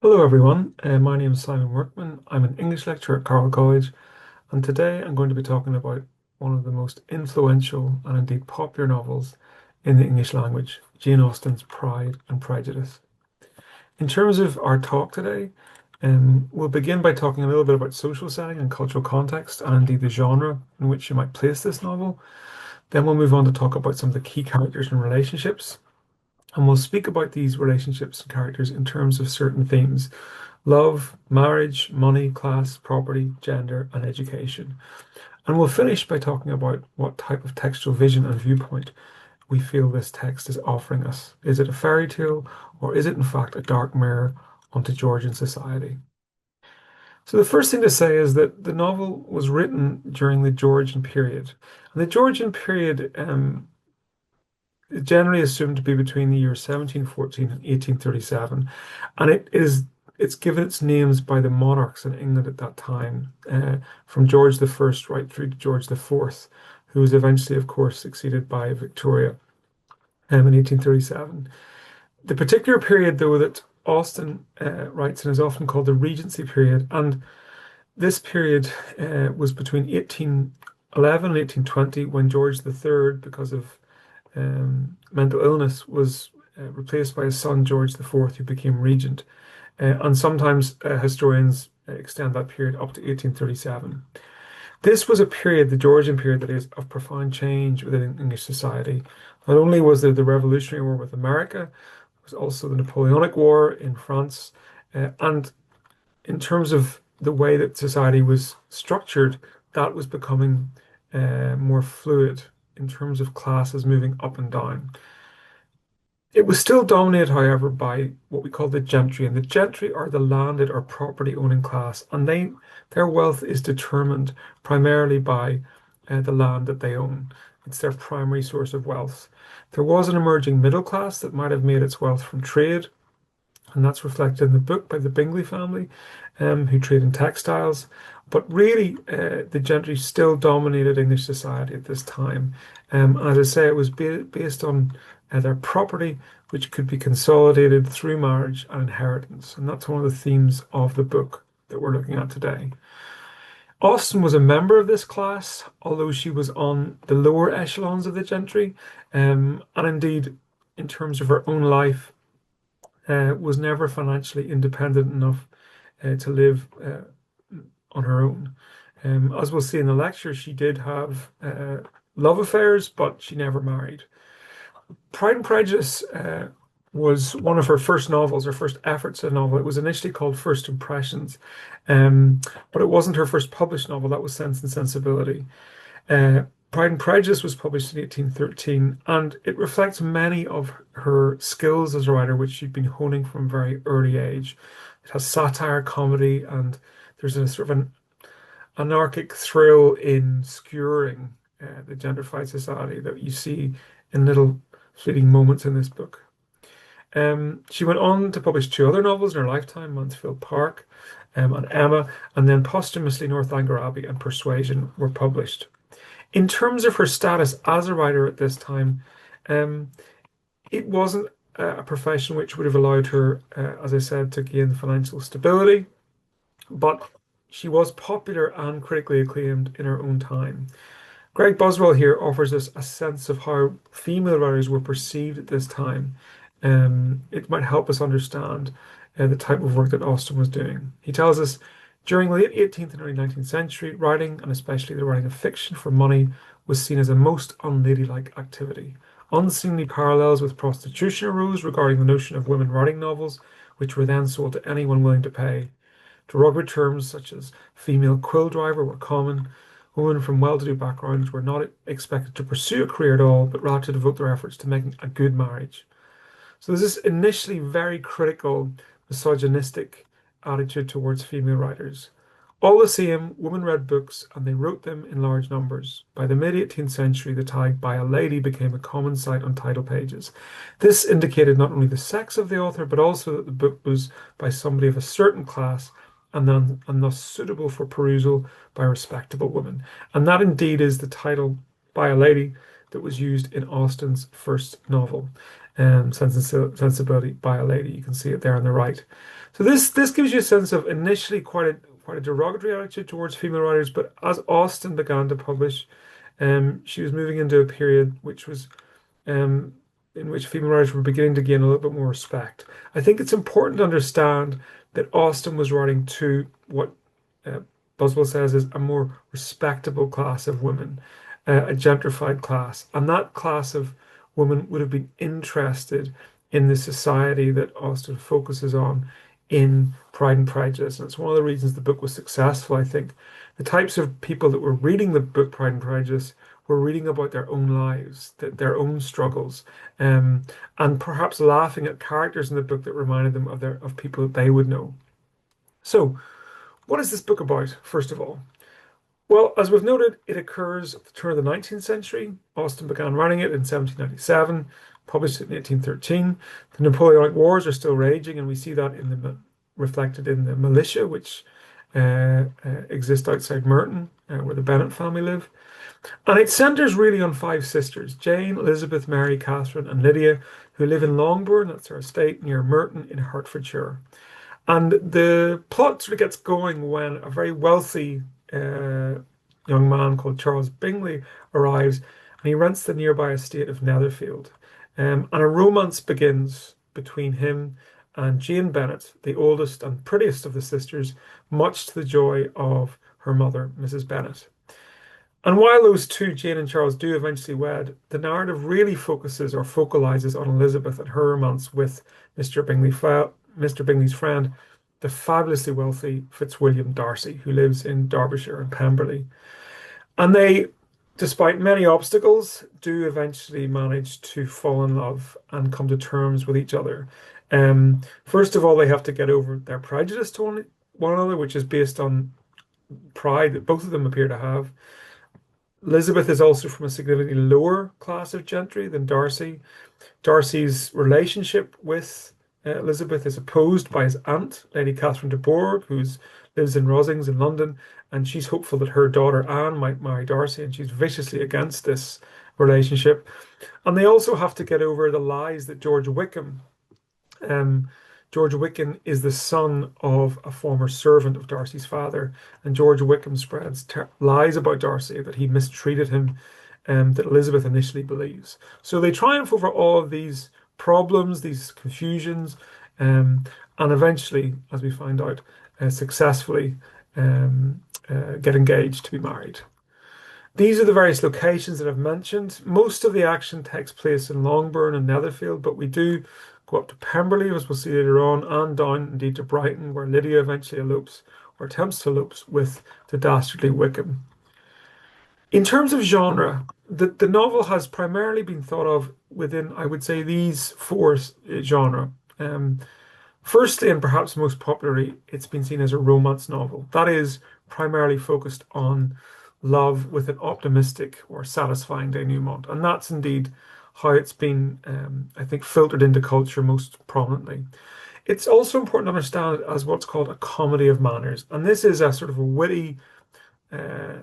Hello everyone, my name is Simon Workman. I'm an English lecturer at Carroll College, and today I'm going to be talking about one of the most influential and indeed popular novels in the English language, Jane Austen's Pride and Prejudice. In terms of our talk today, we'll begin by talking a little bit about social setting and cultural context, and indeed the genre in which you might place this novel. Then we'll move on to talk about some of the key characters and relationships, and we'll speak about these relationships and characters in terms of certain themes: love, marriage, money, class, property, gender, and education. And we'll finish by talking about what type of textual vision and viewpoint we feel this text is offering us. Is it a fairy tale, or is it in fact a dark mirror onto Georgian society? So the first thing to say is that the novel was written during the Georgian period. And the Georgian period is generally assumed to be between the years 1714 and 1837. And it's given its names by the monarchs in England at that time, from George the First right through to George the Fourth, who was eventually, of course, succeeded by Victoria in 1837. The particular period, though, that Austen writes in is often called the Regency period, and this period was between 1811 and 1820, when George the Third, because of mental illness, was replaced by his son George the Fourth, who became regent. And sometimes historians extend that period up to 1837. This was a period, the Georgian period, that is of profound change within English society. Not only was there the Revolutionary War with America, there was also the Napoleonic War in France. And in terms of the way that society was structured, that was becoming more fluid in terms of classes moving up and down. It was still dominated, however, by what we call the gentry, and the gentry are the landed or property owning class, and their wealth is determined primarily by the land that they own. It's their primary source of wealth. There was an emerging middle class that might have made its wealth from trade, and that's reflected in the book by the Bingley family, who trade in textiles. But really, the gentry still dominated English society at this time. And as I say, it was based on their property, which could be consolidated through marriage and inheritance. And that's one of the themes of the book that we're looking at today. Austen was a member of this class, although she was on the lower echelons of the gentry. And indeed, in terms of her own life, was never financially independent enough to live on her own. As we'll see in the lecture, she did have love affairs, but she never married. Pride and Prejudice was one of her first novels, her first efforts at a novel. It was initially called First Impressions, but it wasn't her first published novel. That was Sense and Sensibility. Uh, Pride and Prejudice was published in 1813, and it reflects many of her skills as a writer, which she'd been honing from a very early age. It has satire, comedy, and there's a sort of an anarchic thrill in skewering the gentrified society that you see in little fleeting moments in this book. She went on to publish two other novels in her lifetime, Mansfield Park and Emma, and then posthumously Northanger Abbey and Persuasion were published. In terms of her status as a writer at this time, um, it wasn't a profession which would have allowed her, as I said, to gain financial stability, but she was popular and critically acclaimed in her own time. Greg Boswell here offers us a sense of how female writers were perceived at this time. It might help us understand the type of work that Austen was doing. He tells us during the late 18th and early 19th century, writing, and especially the writing of fiction for money, was seen as a most unladylike activity. Unseemly parallels with prostitution arose regarding the notion of women writing novels, which were then sold to anyone willing to pay. Derogatory terms such as female quill driver were common. Women from well-to-do backgrounds were not expected to pursue a career at all, but rather to devote their efforts to making a good marriage. So there's this initially very critical, misogynistic attitude towards female writers. All the same, women read books and they wrote them in large numbers. By the mid-18th century, the tag "by a lady" became a common sight on title pages. This indicated not only the sex of the author, but also that the book was by somebody of a certain class and thus suitable for perusal by respectable women. And that indeed is the title "by a lady" that was used in Austen's first novel. Sensibility by a Lady. You can see it there on the right. So this gives you a sense of initially quite a derogatory attitude towards female writers, but as Austen began to publish, she was moving into a period which was um, in which female writers were beginning to gain a little bit more respect. I think it's important to understand that Austen was writing to what uh, Boswell says is a more respectable class of women, a gentrified class. And that class of women would have been interested in the society that Austen focuses on in Pride and Prejudice. And it's one of the reasons the book was successful, I think. The types of people that were reading the book Pride and Prejudice were reading about their own lives, their own struggles, um, and perhaps laughing at characters in the book that reminded them of people that they would know. So, what is this book about, first of all? Well, as we've noted, it occurs at the turn of the 19th century. Austen began writing it in 1797, published it in 1813. The Napoleonic Wars are still raging, and we see that reflected in the militia, which exist outside Merton, where the Bennet family live. And it centers really on five sisters, Jane, Elizabeth, Mary, Catherine, and Lydia, who live in Longbourn, that's their estate near Merton in Hertfordshire. And the plot sort of gets going when a very wealthy young man called Charles Bingley arrives and he rents the nearby estate of Netherfield. And a romance begins between him and Jane Bennet, the oldest and prettiest of the sisters, much to the joy of her mother, Mrs. Bennet. And while those two, Jane and Charles, do eventually wed, the narrative really focuses or focalizes on Elizabeth and her romance with Mr. Bingley's friend, the fabulously wealthy Fitzwilliam Darcy, who lives in Derbyshire and Pemberley. And they, despite many obstacles, do eventually manage to fall in love and come to terms with each other. First of all, they have to get over their prejudice to one another, which is based on pride that both of them appear to have. Elizabeth is also from a significantly lower class of gentry than Darcy. Darcy's relationship with Elizabeth is opposed by his aunt, Lady Catherine de Bourgh, who lives in Rosings in London, and she's hopeful that her daughter Anne might marry Darcy, and she's viciously against this relationship. And they also have to get over the lies that um, George Wickham is the son of a former servant of Darcy's father, and George Wickham spreads lies about Darcy that he mistreated him, that Elizabeth initially believes. So they triumph over all of these problems, these confusions, and eventually, as we find out, successfully get engaged to be married. These are the various locations that I've mentioned. Most of the action takes place in Longbourn and Netherfield, but we do go up to Pemberley, as we'll see later on, and down indeed to Brighton, where Lydia eventually elopes or attempts to elope with the dastardly Wickham. In terms of genre, the novel has primarily been thought of within, I would say, these four genre. Firstly, and perhaps most popularly, it's been seen as a romance novel. That is primarily focused on love with an optimistic or satisfying denouement. And that's indeed how it's been, I think, filtered into culture most prominently. It's also important to understand it as what's called a comedy of manners. And this is a sort of a witty, uh,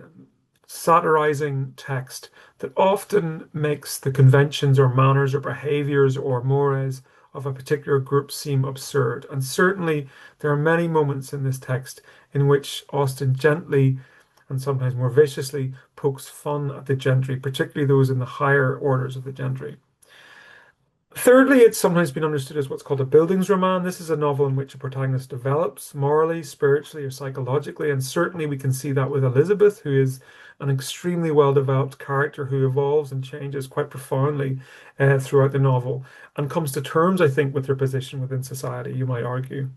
satirizing text that often makes the conventions or manners or behaviors or mores of a particular group seem absurd. And certainly there are many moments in this text in which Austen gently and sometimes more viciously pokes fun at the gentry, particularly those in the higher orders of the gentry. Thirdly, it's sometimes been understood as what's called a Bildungsroman. This is a novel in which a protagonist develops morally, spiritually, or psychologically, and certainly we can see that with Elizabeth, who is an extremely well-developed character who evolves and changes quite profoundly throughout the novel and comes to terms, I think, with her position within society, you might argue.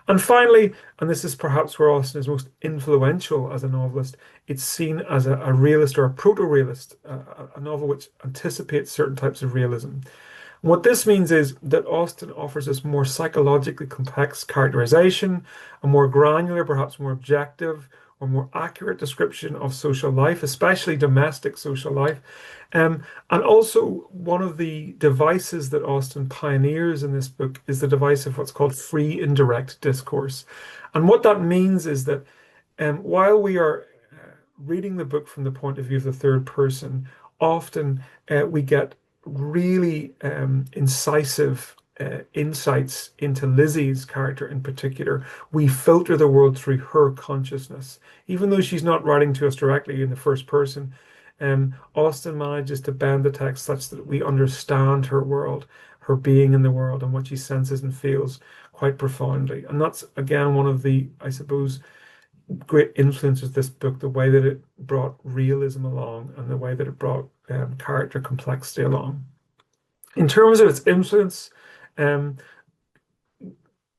And finally, and this is perhaps where Austen is most influential as a novelist, it's seen as a realist or a proto-realist, a novel which anticipates certain types of realism. What this means is that Austen offers us more psychologically complex characterization, a more granular, perhaps more objective or more accurate description of social life, especially domestic social life. And also, one of the devices that Austen pioneers in this book is the device of what's called free indirect discourse. And what that means is that while we are reading the book from the point of view of the third person, often we get really incisive insights into Lizzie's character in particular. We filter the world through her consciousness, even though she's not writing to us directly in the first person. Austen manages to bend the text such that we understand her world, her being in the world, and what she senses and feels quite profoundly. And that's again one of the, I suppose, great influences of this book, the way that it brought realism along and the way that it brought character complexity along. In terms of its influence, um,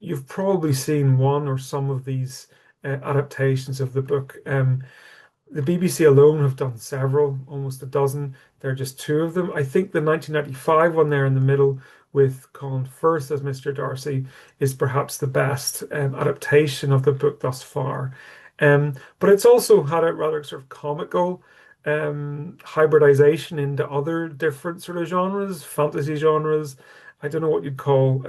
you've probably seen one or some of these adaptations of the book. The BBC alone have done several, almost a dozen. There are just two of them. I think the 1995 one there in the middle with Colin Firth as Mr. Darcy is perhaps the best adaptation of the book thus far. But it's also had a rather sort of comical hybridization into other different sort of genres, fantasy genres. I don't know what you'd call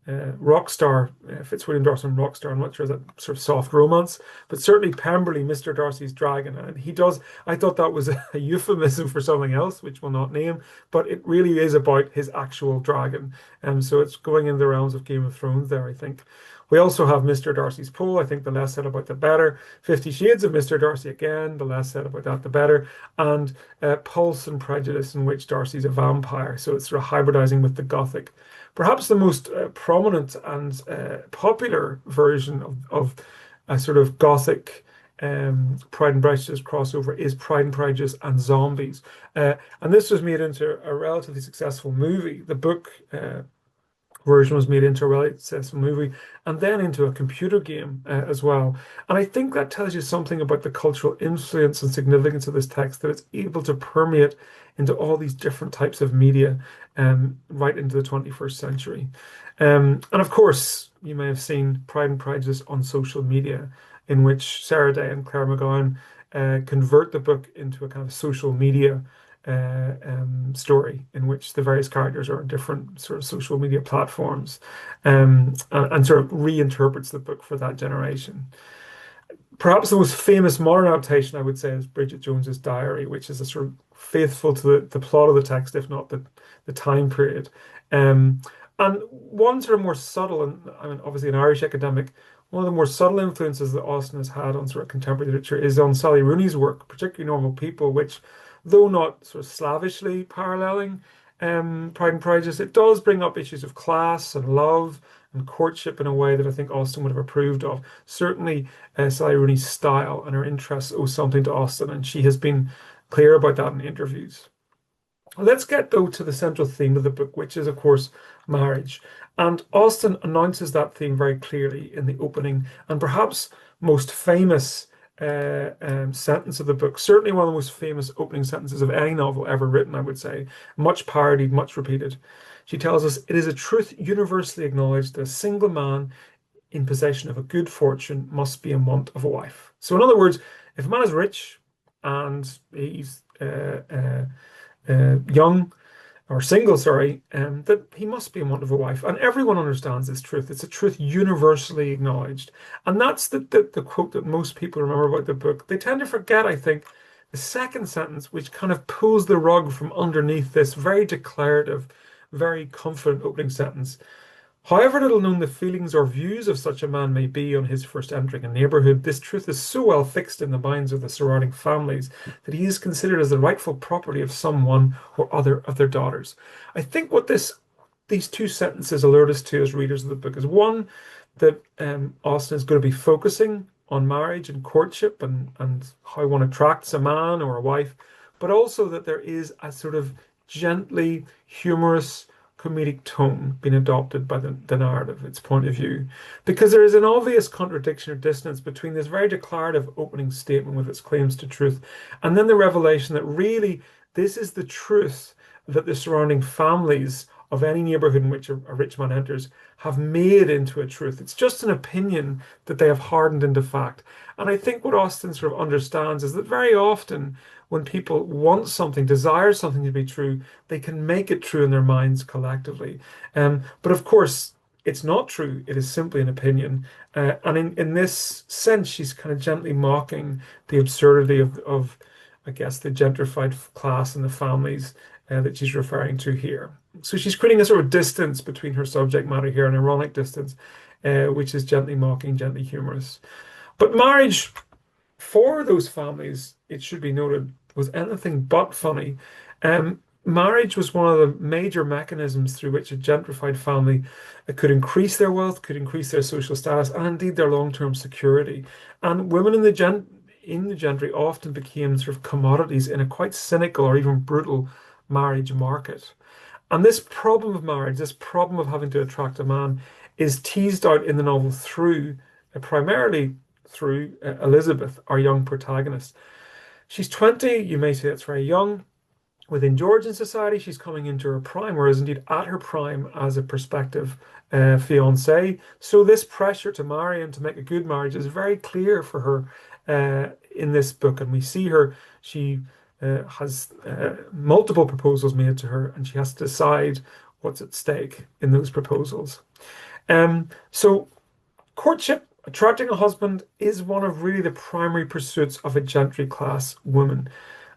Rockstar, Fitzwilliam Darcy and Rockstar. I'm not sure that sort of soft romance, but certainly Pemberley, Mr. Darcy's dragon, and he does. I thought that was a euphemism for something else, which we'll not name, but it really is about his actual dragon, and so it's going in the realms of Game of Thrones there, I think. We also have Mr. Darcy's Pool. I think the less said about the better. 50 Shades of Mr. Darcy again. The less said about that, the better. And Pulse and Prejudice, in which Darcy's a vampire. So it's sort of hybridizing with the Gothic. Perhaps the most prominent and popular version of a sort of Gothic Pride and Prejudice crossover is Pride and Prejudice and Zombies. And this was made into a relatively successful movie. The book version was made into a relatively successful movie and then into a computer game as well. And I think that tells you something about the cultural influence and significance of this text, that it's able to permeate into all these different types of media right into the 21st century. And of course, you may have seen Pride and Prejudice on social media, in which Sarah Day and Claire McGowan convert the book into a kind of social media story in which the various characters are on different sort of social media platforms, and sort of reinterprets the book for that generation. Perhaps the most famous modern adaptation, I would say, is Bridget Jones's Diary, which is a sort of faithful to the plot of the text, if not the time period. Um, and one sort of more subtle, and I mean, obviously an Irish academic, one of the more subtle influences that Austen has had on sort of contemporary literature is on Sally Rooney's work, particularly Normal People, which, though not sort of slavishly paralleling Pride and Prejudice, it does bring up issues of class and love and courtship in a way that I think Austen would have approved of. Certainly, Sally Rooney's style and her interests owe something to Austen, and she has been clear about that in interviews. Let's get, though, to the central theme of the book, which is, of course, marriage. And Austen announces that theme very clearly in the opening and perhaps most famous sentence of the book. Certainly one of the most famous opening sentences of any novel ever written, I would say. Much parodied, much repeated. She tells us, "It is a truth universally acknowledged that a single man in possession of a good fortune must be in want of a wife." So, in other words, if a man is rich and he's young or single, sorry, that he must be in want of a wife. And everyone understands this truth. It's a truth universally acknowledged. And that's the quote that most people remember about the book. They tend to forget, I think, the second sentence, which kind of pulls the rug from underneath this very declarative, very confident opening sentence. "However little known the feelings or views of such a man may be on his first entering a neighborhood, this truth is so well fixed in the minds of the surrounding families that he is considered as the rightful property of some one or other of their daughters." I think what these two sentences alert us to as readers of the book is, one, that Austen is going to be focusing on marriage and courtship and how one attracts a man or a wife, but also that there is a sort of gently humorous comedic tone being adopted by the narrative, its point of view, because there is an obvious contradiction or dissonance between this very declarative opening statement with its claims to truth and then the revelation that really this is the truth that the surrounding families of any neighborhood in which a rich man enters have made into a truth. It's just an opinion that they have hardened into fact. And I think what Austen sort of understands is that very often when people want something, desire something to be true, they can make it true in their minds collectively. But of course, it's not true. It is simply an opinion. And in this sense, she's kind of gently mocking the absurdity of I guess, the gentrified class and the families that she's referring to here. So she's creating a sort of distance between her subject matter here, an ironic distance, which is gently mocking, gently humorous. But marriage for those families, it should be noted, was anything but funny. Marriage was one of the major mechanisms through which a gentrified family could increase their wealth, could increase their social status, and indeed their long-term security. And women in the gentry often became sort of commodities in a quite cynical or even brutal marriage market. And this problem of marriage, this problem of having to attract a man, is teased out in the novel through primarily through Elizabeth, our young protagonist. She's 20, you may say it's very young. Within Georgian society, she's coming into her prime, whereas indeed at her prime as a prospective fiance. So this pressure to marry and to make a good marriage is very clear for her in this book. And we see her, she has multiple proposals made to her, and she has to decide what's at stake in those proposals. So courtship, attracting a husband, is one of really the primary pursuits of a gentry class woman.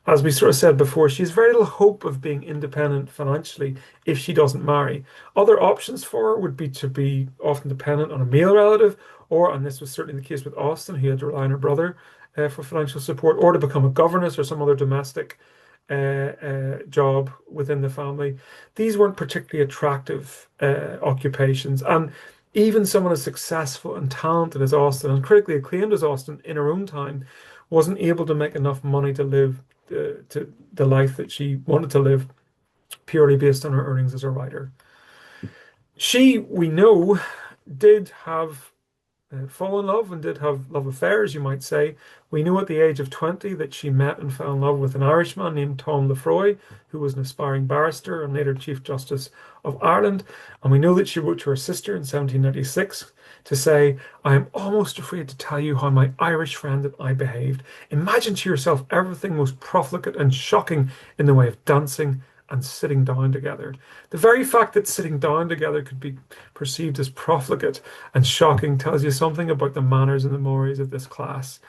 As we sort of said before, she has very little hope of being independent financially if she doesn't marry. Other options for her would be to be often dependent on a male relative, or, and this was certainly the case with Austen, who had to rely on her brother for financial support, or to become a governess or some other domestic job within the family. These weren't particularly attractive occupations. And even someone as successful and talented as Austen and critically acclaimed as Austen in her own time wasn't able to make enough money to live to the life that she wanted to live purely based on her earnings as a writer. She, we know, did have fall in love and did have love affairs, you might say. We know at the age of 20 that she met and fell in love with an Irishman named Tom Lefroy, who was an aspiring barrister and later Chief Justice of Ireland. And we know that she wrote to her sister in 1796 to say, I am almost afraid to tell you how my Irish friend and I behaved. Imagine to yourself everything most profligate and shocking in the way of dancing and sitting down together. The very fact that sitting down together could be perceived as profligate and shocking tells you something about the manners and the mores of this class.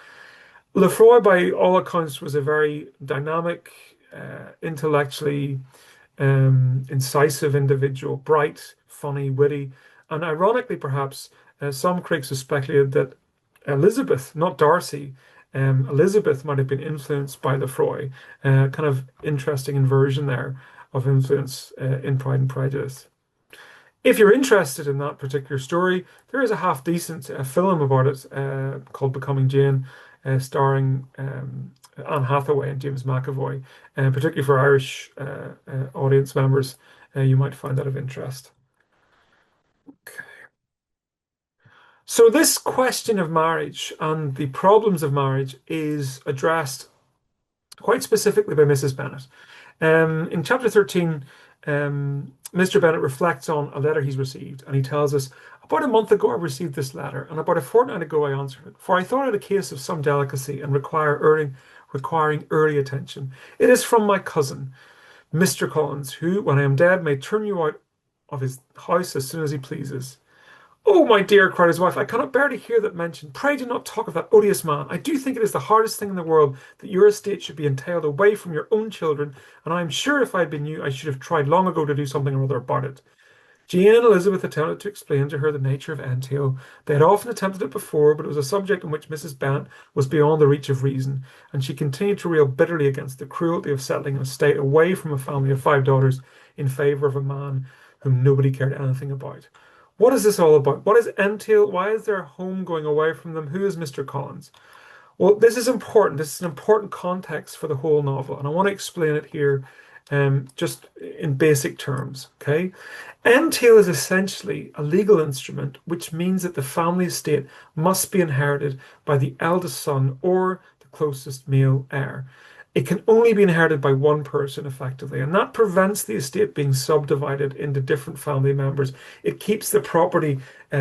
Lefroy, by all accounts, was a very dynamic, intellectually incisive individual, bright, funny, witty, and ironically, perhaps, some critics have speculated that Elizabeth, not Darcy, Elizabeth might have been influenced by Lefroy. Kind of interesting inversion there of influence in Pride and Prejudice. If you're interested in that particular story, there is a half decent film about it called Becoming Jane, starring Anne Hathaway and James McAvoy, particularly for Irish audience members. You might find that of interest. Okay. So this question of marriage and the problems of marriage is addressed quite specifically by Mrs. Bennet. In chapter 13, Mr. Bennet reflects on a letter he's received, and he tells us, about a month ago I received this letter, and about a fortnight ago I answered it, for I thought it a case of some delicacy and requiring early attention. It is from my cousin, Mr. Collins, who, when I am dead, may turn you out of his house as soon as he pleases. Oh, my dear, cried his wife, I cannot bear to hear that mentioned. Pray do not talk of that odious man. I do think it is the hardest thing in the world that your estate should be entailed away from your own children, and I am sure if I had been you, I should have tried long ago to do something or other about it. Jane and Elizabeth attempted to explain to her the nature of entail. They had often attempted it before, but it was a subject in which Mrs. Bennet was beyond the reach of reason, and she continued to rail bitterly against the cruelty of settling an estate away from a family of five daughters in favour of a man whom nobody cared anything about. What is this all about? What is entail? Why is their home going away from them? Who is Mr. Collins? Well, this is important. This is an important context for the whole novel, and I want to explain it here just in basic terms. Okay? Entail is essentially a legal instrument which means that the family estate must be inherited by the eldest son or the closest male heir. It can only be inherited by one person effectively, and that prevents the estate being subdivided into different family members. It keeps the property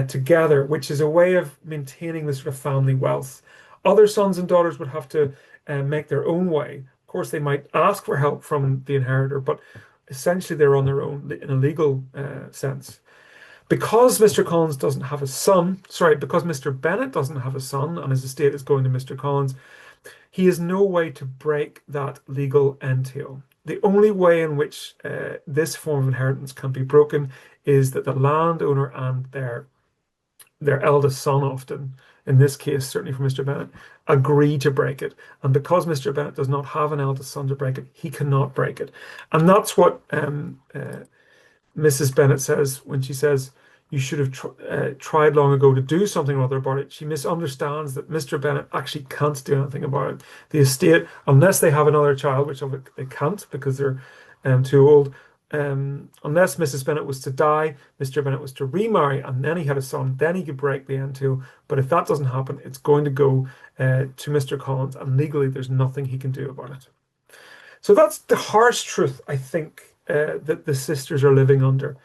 together, which is a way of maintaining the sort of family wealth. Other sons and daughters would have to make their own way. Of course, they might ask for help from the inheritor, but essentially they're on their own in a legal sense. Because Mr. Collins doesn't have a son, sorry, because Mr. Bennet doesn't have a son and his estate is going to Mr. Collins, he has no way to break that legal entail. the only way in which this form of inheritance can be broken is that the landowner and their eldest son, often in this case, certainly for Mr. Bennett, agree to break it. And because Mr. Bennett does not have an eldest son to break it, he cannot break it. And that's what Mrs. Bennett says when she says, "You should have tried long ago to do something or other about it." She misunderstands that Mr. Bennett actually can't do anything about it. The estate, unless they have another child, which they can't because they're too old, unless Mrs. Bennett was to die, Mr. Bennett was to remarry, and then he had a son, then he could break the entail. But if that doesn't happen, it's going to go to Mr. Collins, and legally there's nothing he can do about it. So that's the harsh truth, I think, that the sisters are living under.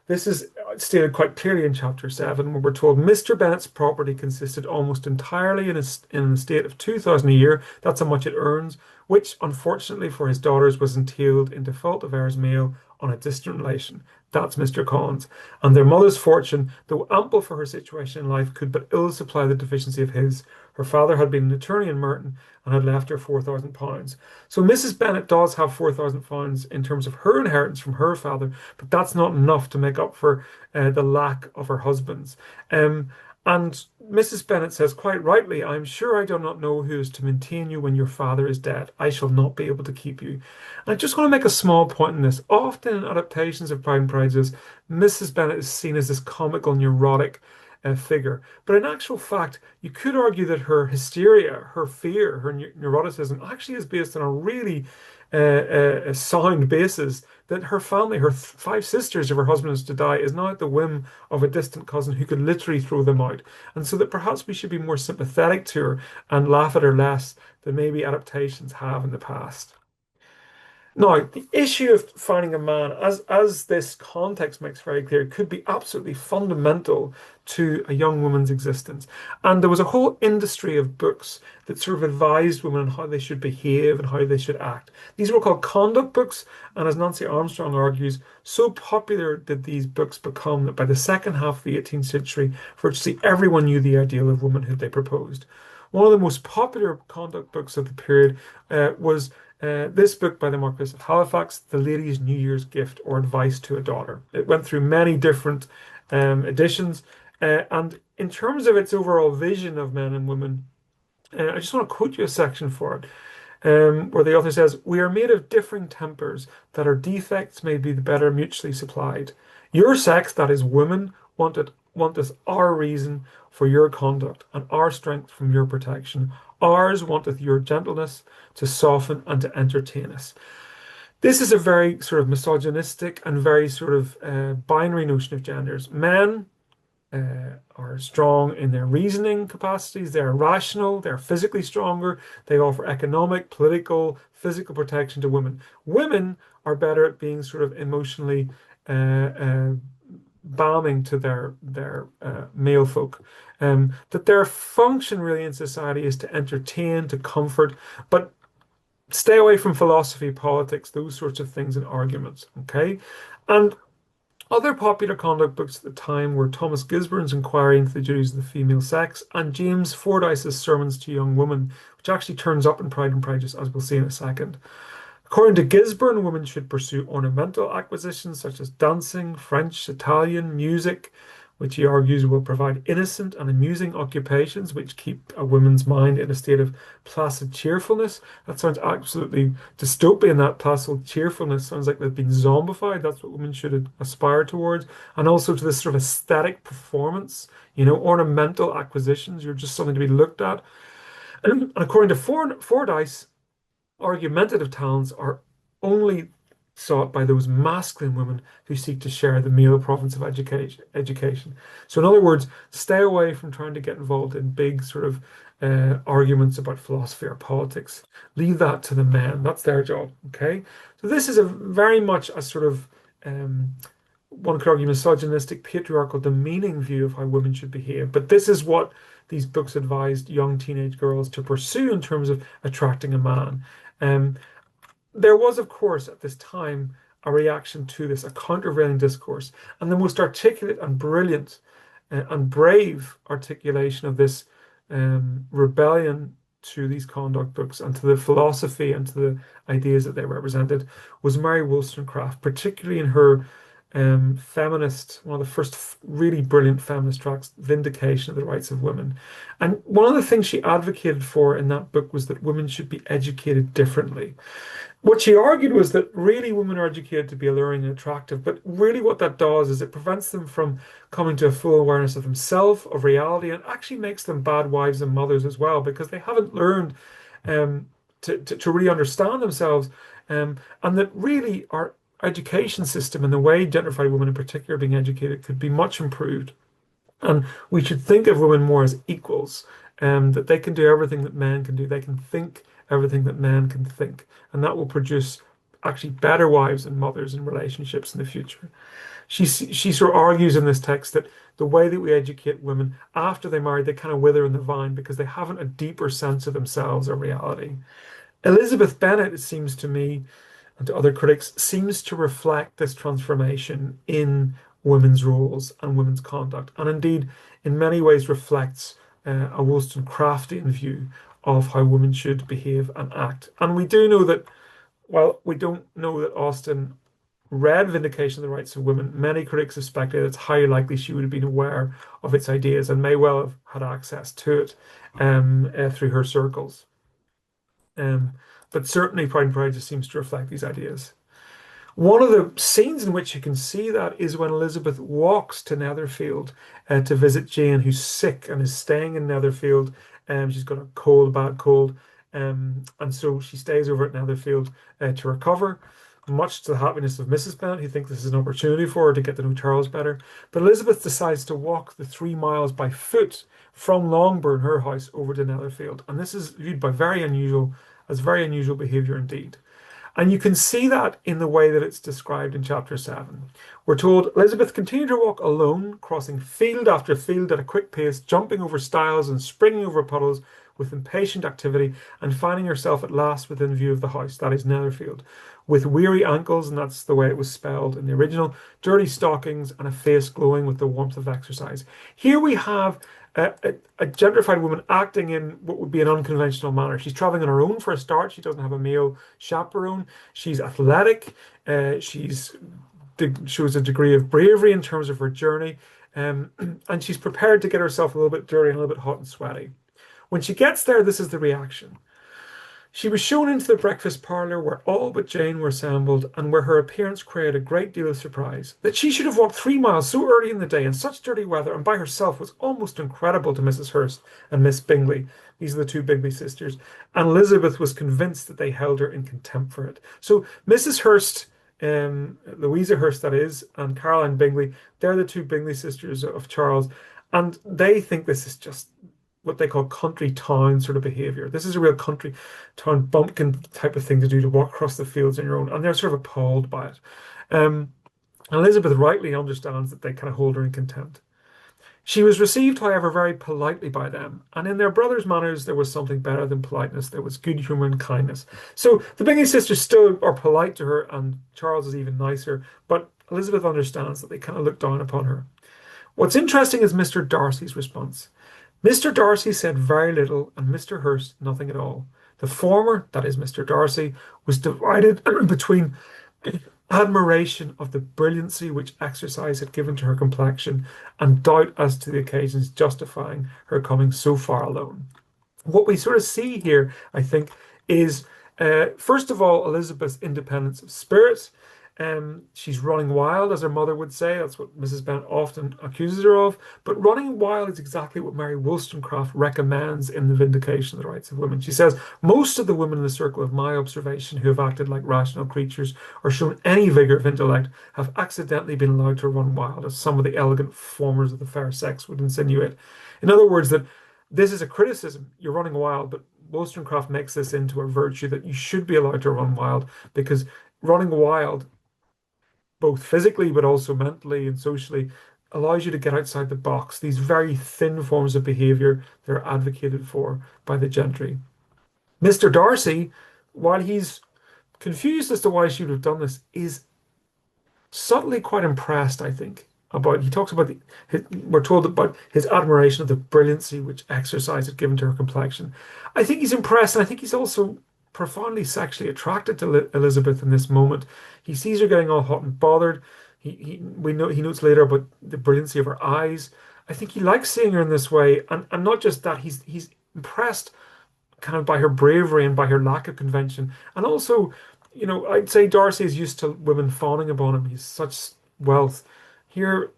This is stated quite clearly in chapter 7, where we're told Mr. Bennett's property consisted almost entirely in an estate of 2,000 a year. That's how much it earns, which unfortunately for his daughters was entailed in default of heirs male on a distant relation. That's Mr. Collins. And their mother's fortune, though ample for her situation in life, could but ill supply the deficiency of his. Her father had been an attorney in Merton and had left her £4,000. So Mrs. Bennet does have £4,000 in terms of her inheritance from her father, but that's not enough to make up for the lack of her husband's. And Mrs. Bennet says quite rightly, "I am sure I do not know who is to maintain you when your father is dead. I shall not be able to keep you." And I just want to make a small point in this. Often in adaptations of Pride and Prejudice, Mrs. Bennet is seen as this comical, neurotic figure. But in actual fact, you could argue that her hysteria, her fear, her neuroticism actually is based on a really a sound basis, that her family, her five sisters, if her husband is to die, is now at the whim of a distant cousin who could literally throw them out. And so that perhaps we should be more sympathetic to her and laugh at her less than maybe adaptations have in the past. Now, the issue of finding a man, as this context makes very clear, could be absolutely fundamental to a young woman's existence. And there was a whole industry of books that sort of advised women on how they should behave and how they should act. These were called conduct books, and as Nancy Armstrong argues, so popular did these books become that by the second half of the 18th century, virtually everyone knew the ideal of womanhood they proposed. One of the most popular conduct books of the period was this book by the Marquis of Halifax, The Lady's New Year's Gift or Advice to a Daughter. It went through many different editions, and in terms of its overall vision of men and women, I just want to quote you a section for it, where the author says, "We are made of differing tempers, that our defects may be the better mutually supplied. Your sex, that is women, wanteth our reason for your conduct, and our strength from your protection. Ours wanteth your gentleness to soften and to entertain us." This is a very sort of misogynistic and very sort of binary notion of genders. Men are strong in their reasoning capacities, they're rational, they're physically stronger, they offer economic, political, physical protection to women. Women are better at being sort of emotionally balming to their male folk. That their function really in society is to entertain, to comfort, but stay away from philosophy, politics, those sorts of things and arguments. Okay, and other popular conduct books at the time were Thomas Gisborne's Inquiry into the Duties of the Female Sex and James Fordyce's Sermons to Young Women, which actually turns up in Pride and Prejudice, as we'll see in a second. According to Gisborne, women should pursue ornamental acquisitions such as dancing, French, Italian, music, which he argues will provide innocent and amusing occupations which keep a woman's mind in a state of placid cheerfulness. That sounds absolutely dystopian, that placid cheerfulness. Sounds like they've been zombified. That's what women should aspire towards. And also to this sort of aesthetic performance, ornamental acquisitions. You're just something to be looked at. And according to Fordyce, argumentative talents are only sought by those masculine women who seek to share the male province of education. So in other words, stay away from trying to get involved in big sort of arguments about philosophy or politics. Leave that to the men. That's their job. Okay. So this is a very much a sort of one could argue misogynistic, patriarchal, demeaning view of how women should behave. But this is what these books advised young teenage girls to pursue in terms of attracting a man. There was, of course, at this time, a reaction to this, a countervailing discourse, and the most articulate and brilliant and brave articulation of this rebellion to these conduct books and to the philosophy and to the ideas that they represented was Mary Wollstonecraft, particularly in her feminist, one of the first really brilliant feminist tracts, Vindication of the Rights of Women. And one of the things she advocated for in that book was that women should be educated differently. What she argued was that really women are educated to be alluring and attractive, but really what that does is it prevents them from coming to a full awareness of themselves, of reality, and actually makes them bad wives and mothers as well, because they haven't learned um, to really understand themselves, and that really our education system and the way gentrified women in particular are being educated could be much improved. And we should think of women more as equals, that they can do everything that men can do. They can think everything that men can think. And that will produce actually better wives and mothers and relationships in the future. She sort of argues in this text that the way that we educate women after they marry, they kind of wither in the vine because they haven't a deeper sense of themselves or reality. Elizabeth Bennet, it seems to me, and to other critics, seems to reflect this transformation in women's roles and women's conduct, and indeed, in many ways, reflects a Wollstonecraftian view of how women should behave and act. And we do know that, while we don't know that Austen read Vindication of the Rights of Women, many critics have speculated it's highly likely she would have been aware of its ideas and may well have had access to it through her circles. Um, but certainly Pride and Prejudice seems to reflect these ideas. One of the scenes in which you can see that is when Elizabeth walks to Netherfield to visit Jane, who's sick and is staying in Netherfield. She's got a cold, bad cold, and so she stays over at Netherfield to recover, much to the happiness of Mrs. Bennet, who thinks this is an opportunity for her to get to know Charles better. But Elizabeth decides to walk the 3 miles by foot from Longbourn, her house, over to Netherfield, and this is viewed by very unusual behaviour indeed. And you can see that in the way that it's described in chapter 7. We're told Elizabeth continued her walk alone, crossing field after field at a quick pace, jumping over stiles and springing over puddles with impatient activity, and finding herself at last within view of the house, that is Netherfield, with weary ankles, and that's the way it was spelled in the original, dirty stockings, and a face glowing with the warmth of exercise. Here we have a gentrified woman acting in what would be an unconventional manner. She's traveling on her own for a start. She doesn't have a male chaperone. She's athletic. She's shows a degree of bravery in terms of her journey. And she's prepared to get herself a little bit dirty and a little bit hot and sweaty. When she gets there, this is the reaction. She was shown into the breakfast parlour where all but Jane were assembled, and where her appearance created a great deal of surprise. That she should have walked 3 miles so early in the day in such dirty weather and by herself was almost incredible to Mrs. Hurst and Miss Bingley. These are the two Bingley sisters. And Elizabeth was convinced that they held her in contempt for it. So Mrs. Hurst, Louisa Hurst that is, and Caroline Bingley, they're the two Bingley sisters of Charles, and they think this is just what they call country town sort of behavior. This is a real country town bumpkin type of thing to do, to walk across the fields on your own, and they're sort of appalled by it. Um, Elizabeth rightly understands that they kind of hold her in contempt. She was received, however, very politely by them, and in their brother's manners there was something better than politeness. There was good humour and kindness. So the Bingley sisters still are polite to her, and Charles is even nicer, but Elizabeth understands that they kind of look down upon her. What's interesting is Mr. Darcy's response. Mr. Darcy said very little, and Mr. Hurst nothing at all. The former, that is Mr. Darcy, was divided between admiration of the brilliancy which exercise had given to her complexion, and doubt as to the occasions justifying her coming so far alone. What we sort of see here, I think, is first of all, Elizabeth's independence of spirit. She's running wild, as her mother would say. That's what Mrs. Bennet often accuses her of. But running wild is exactly what Mary Wollstonecraft recommends in the Vindication of the Rights of Women. She says, most of the women in the circle of my observation who have acted like rational creatures or shown any vigour of intellect have accidentally been allowed to run wild, as some of the elegant formers of the fair sex would insinuate. In other words, that this is a criticism. You're running wild, but Wollstonecraft makes this into a virtue that you should be allowed to run wild, because running wild, both physically but also mentally and socially, allows you to get outside the box. These very thin forms of behaviour that are advocated for by the gentry. Mr. Darcy, while he's confused as to why she would have done this, is subtly quite impressed, I think. about he talks about we're told about his admiration of the brilliancy which exercise had given to her complexion. I think he's impressed, and I think he's also profoundly sexually attracted to Elizabeth in this moment. He sees her getting all hot and bothered. He notes later about the brilliancy of her eyes. I think he likes seeing her in this way, and not just that, he's impressed kind of by her bravery and by her lack of convention. And also, I'd say Darcy is used to women fawning upon him. He's such wealth. Here,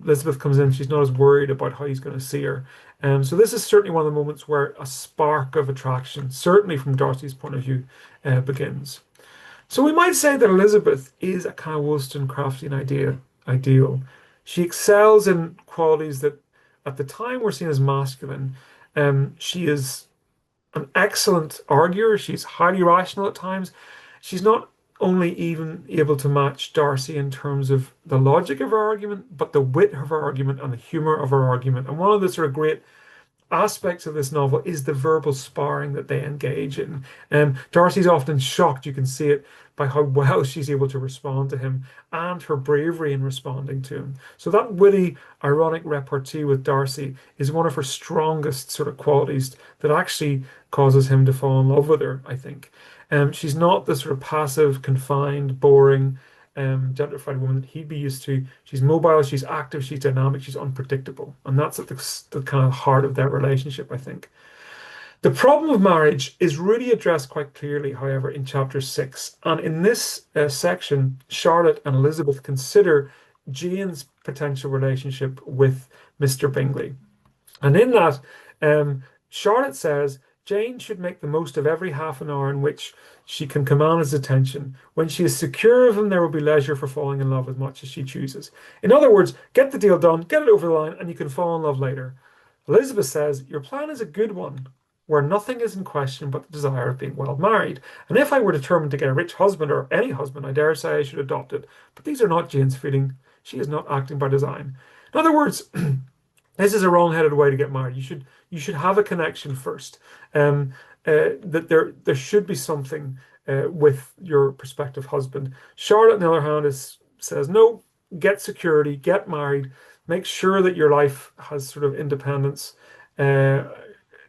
Elizabeth comes in, she's not as worried about how he's going to see her. So this is certainly one of the moments where a spark of attraction, certainly from Darcy's point of view, begins. So we might say that Elizabeth is a kind of Wollstonecraftian ideal. She excels in qualities that at the time were seen as masculine. She is an excellent arguer. She's highly rational at times. She's not only even able to match Darcy in terms of the logic of her argument, but the wit of her argument and the humor of her argument. And one of the sort of great aspects of this novel is the verbal sparring that they engage in. Darcy's often shocked, you can see it, by how well she's able to respond to him and her bravery in responding to him. So that witty, ironic repartee with Darcy is one of her strongest sort of qualities that actually causes him to fall in love with her, I think. She's not the sort of passive, confined, boring, gentrified woman that he'd be used to. She's mobile, she's active, she's dynamic, she's unpredictable. And that's at the kind of heart of their relationship, I think. The problem of marriage is really addressed quite clearly, however, in chapter 6. And in this section, Charlotte and Elizabeth consider Jane's potential relationship with Mr. Bingley. And in that, Charlotte says Jane should make the most of every half an hour in which she can command his attention. When she is secure of him, there will be leisure for falling in love as much as she chooses. In other words, get the deal done, get it over the line, and you can fall in love later. Elizabeth says, your plan is a good one, where nothing is in question but the desire of being well married. And if I were determined to get a rich husband, or any husband, I dare say I should adopt it. But these are not Jane's feelings. She is not acting by design. In other words, this is a wrong-headed way to get married. You should have a connection first. That there should be something with your prospective husband. Charlotte, on the other hand, says no. Get security, get married, make sure that your life has sort of independence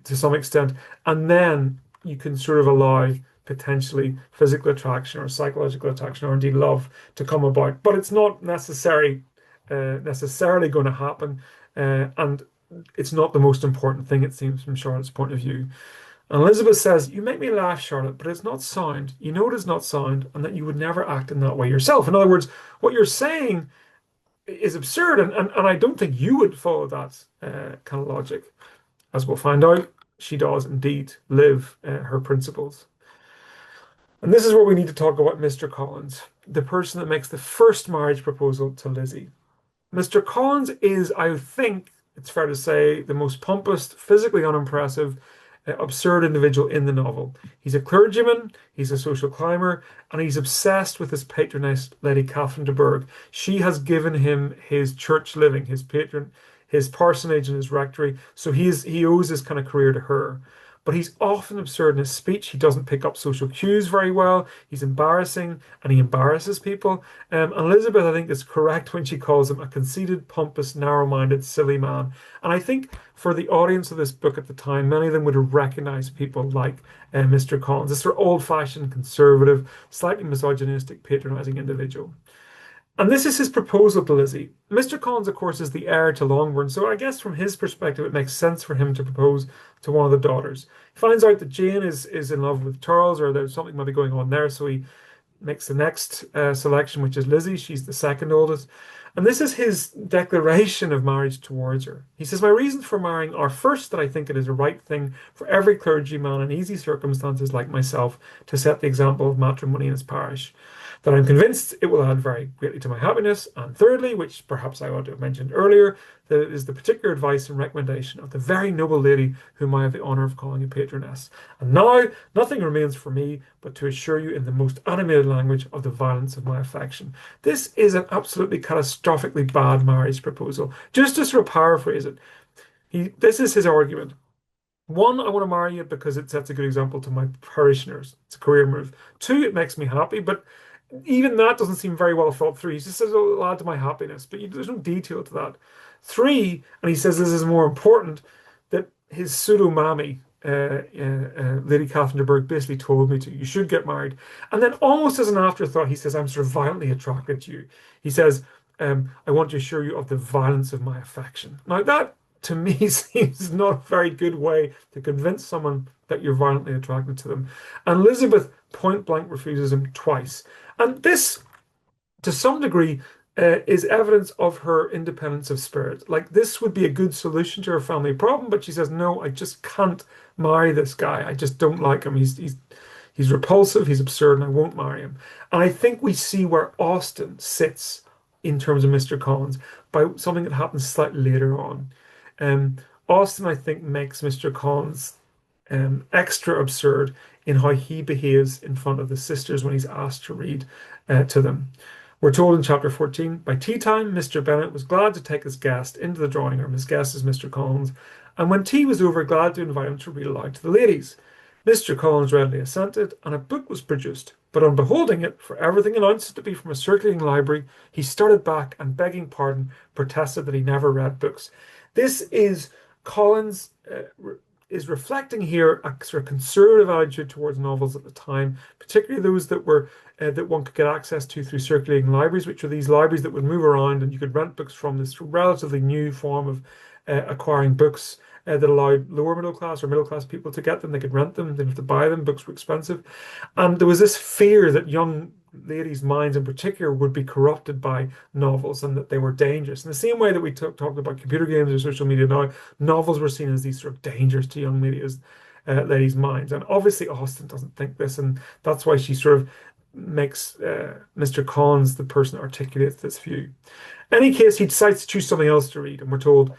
to some extent, and then you can sort of allow potentially physical attraction or psychological attraction or indeed love to come about. But it's not necessarily going to happen, and it's not the most important thing, it seems, from Charlotte's point of view. And Elizabeth says, you make me laugh, Charlotte, but it's not sound. You know it is not sound, and that you would never act in that way yourself. In other words, what you're saying is absurd, and I don't think you would follow that kind of logic. As we'll find out, she does indeed live her principles. And this is where we need to talk about Mr. Collins, the person that makes the first marriage proposal to Lizzie. Mr. Collins is, I think, it's fair to say, the most pompous, physically unimpressive, absurd individual in the novel. He's a clergyman, he's a social climber, and he's obsessed with his patroness, Lady Catherine de Bourgh. She has given him his church living, his patron, his parsonage and his rectory, so he owes his kind of career to her. But he's often absurd in his speech. He doesn't pick up social cues very well. He's embarrassing and he embarrasses people. And Elizabeth, I think, is correct when she calls him a conceited, pompous, narrow-minded, silly man. And I think for the audience of this book at the time, many of them would have recognized people like Mr. Collins, this sort of old-fashioned, conservative, slightly misogynistic, patronizing individual. And this is his proposal to Lizzie. Mr. Collins, of course, is the heir to Longbourn, so I guess from his perspective, it makes sense for him to propose to one of the daughters. He finds out that Jane is in love with Charles, or there's something maybe going on there, so he makes the next selection, which is Lizzie. She's the second oldest. And this is his declaration of marriage towards her. He says, my reasons for marrying are first, that I think it is a right thing for every clergyman in easy circumstances like myself to set the example of matrimony in his parish, that I'm convinced it will add very greatly to my happiness, and thirdly, which perhaps I ought to have mentioned earlier, that it is the particular advice and recommendation of the very noble lady whom I have the honour of calling a patroness. And now nothing remains for me but to assure you in the most animated language of the violence of my affection. This is an absolutely catastrophically bad marriage proposal. Just to sort of paraphrase it, this is his argument. One, I want to marry you because it sets a good example to my parishioners. It's a career move. Two, it makes me happy, but even that doesn't seem very well thought through. He just says, "Oh, it'll add to my happiness," but there's no detail to that. Three, and he says this is more important, that his pseudo mammy, Lady Catherine de Bourgh, basically told me to. You should get married. And then, almost as an afterthought, he says, "I'm sort of violently attracted to you." He says, "I want to assure you of the violence of my affection." Now, that to me seems not a very good way to convince someone that you're violently attracted to them. And Elizabeth point blank refuses him twice. And this, to some degree, is evidence of her independence of spirit. Like, this would be a good solution to her family problem, but she says, "No, I just can't marry this guy. I just don't like him. He's repulsive, he's absurd, and I won't marry him." And I think we see where Austen sits in terms of Mr. Collins by something that happens slightly later on. Um, Austen, I think, makes Mr. Collins extra absurd in how he behaves in front of the sisters when he's asked to read to them. We're told in chapter 14, by tea time, Mr. Bennet was glad to take his guest into the drawing room. His guest is Mr. Collins, and when tea was over, glad to invite him to read aloud to the ladies. Mr. Collins readily assented, and a book was produced. But on beholding it, for everything announced it to be from a circulating library, he started back and, begging pardon, protested that he never read books. This is Collins is reflecting here a sort of conservative attitude towards novels at the time, particularly those that were that one could get access to through circulating libraries, which are these libraries that would move around and you could rent books from. This relatively new form of acquiring books that allowed lower middle class or middle class people to get them. They could rent them, they didn't have to buy them. Books were expensive, and there was this fear that young ladies' minds in particular would be corrupted by novels and that they were dangerous. In the same way that we talked about computer games or social media now, novels were seen as these sort of dangers to young ladies' minds. And obviously Austen doesn't think this, and that's why she sort of makes Mr. Collins the person that articulates this view. In any case, he decides to choose something else to read, and we're told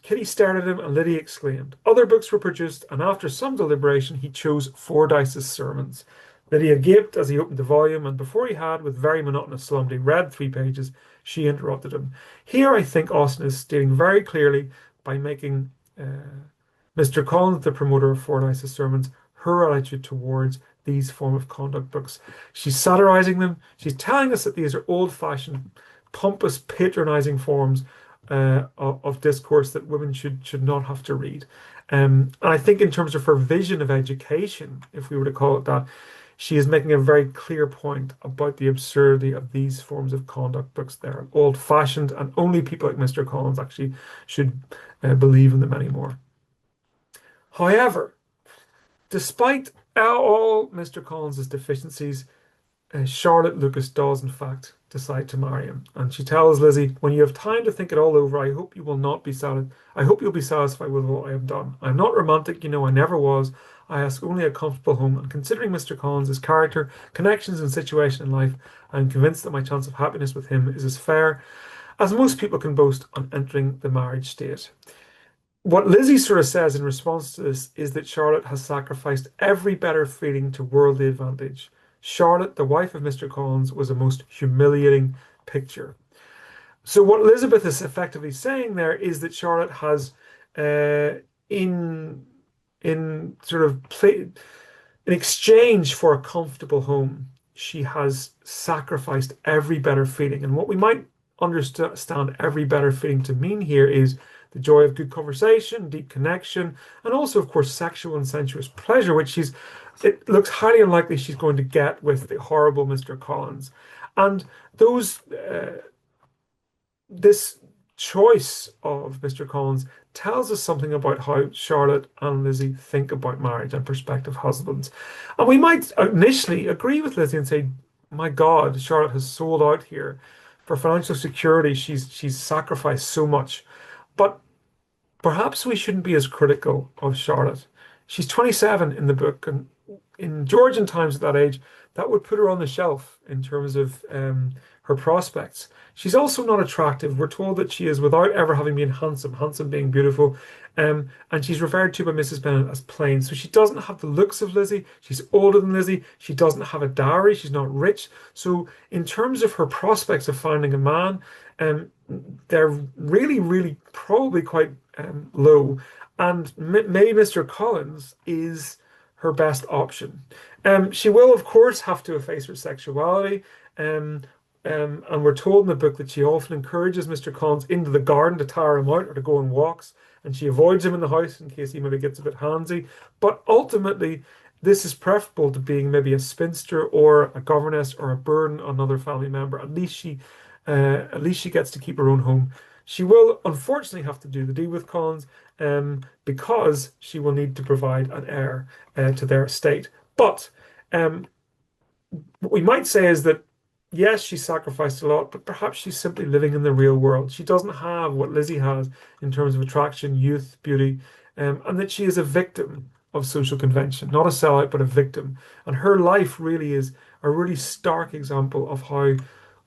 Kitty stared at him and Lydia exclaimed. Other books were produced, and after some deliberation, he chose Fordyce's Sermons. Lydia gaped as he opened the volume, and before he had, with very monotonous solemnity, read 3 pages, she interrupted him. Here, I think Austen is stating very clearly, by making Mr. Collins the promoter of Fordyce's Sermons, her attitude towards these form of conduct books. She's satirizing them. She's telling us that these are old-fashioned, pompous, patronizing forms of discourse that women should not have to read. And I think in terms of her vision of education, if we were to call it that, she is making a very clear point about the absurdity of these forms of conduct books. They're old-fashioned, and only people like Mr. Collins actually should believe in them anymore. However, despite all Mr. Collins's deficiencies, Charlotte Lucas does, in fact, decide to marry him. And she tells Lizzie, "When you have time to think it all over, I hope you will not be satisfied. I hope you'll be satisfied with what I have done. I'm not romantic, you know, I never was. I ask only a comfortable home. And considering Mr. Collins' character, connections, and situation in life, I am convinced that my chance of happiness with him is as fair as most people can boast on entering the marriage state." What Lizzie sort of says in response to this is that Charlotte has sacrificed every better feeling to worldly advantage. Charlotte, the wife of Mr. Collins, was a most humiliating picture. So what Elizabeth is effectively saying there is that Charlotte has, in sort of in exchange for a comfortable home, she has sacrificed every better feeling. And what we might understand every better feeling to mean here is the joy of good conversation, deep connection, and also, of course, sexual and sensuous pleasure, which it looks highly unlikely she's going to get with the horrible Mr. Collins. And this choice of Mr. Collins tells us something about how Charlotte and Lizzie think about marriage and prospective husbands. And we might initially agree with Lizzie and say, my God, Charlotte has sold out here. For financial security, she's sacrificed so much. But perhaps we shouldn't be as critical of Charlotte. She's 27 in the book, and in Georgian times at that age, that would put her on the shelf in terms of her prospects. She's also not attractive. We're told that she is without ever having been handsome, handsome being beautiful, and she's referred to by Mrs. Bennet as plain. So she doesn't have the looks of Lizzie. She's older than Lizzie. She doesn't have a dowry. She's not rich. So in terms of her prospects of finding a man, they're really, really probably quite low. And maybe Mr. Collins is her best option. She will, of course, have to face her sexuality. Um, and we're told in the book that she often encourages Mr. Collins into the garden to tire him out or to go on walks, and she avoids him in the house in case he maybe gets a bit handsy. But ultimately, this is preferable to being maybe a spinster or a governess or a burden on another family member. At least she gets to keep her own home. She will unfortunately have to do the deed with Collins, because she will need to provide an heir to their estate. But um, what we might say is that yes, she sacrificed a lot, but perhaps she's simply living in the real world. She doesn't have what Lizzie has in terms of attraction, youth, beauty, and that she is a victim of social convention, not a sellout, but a victim. And her life really is a really stark example of how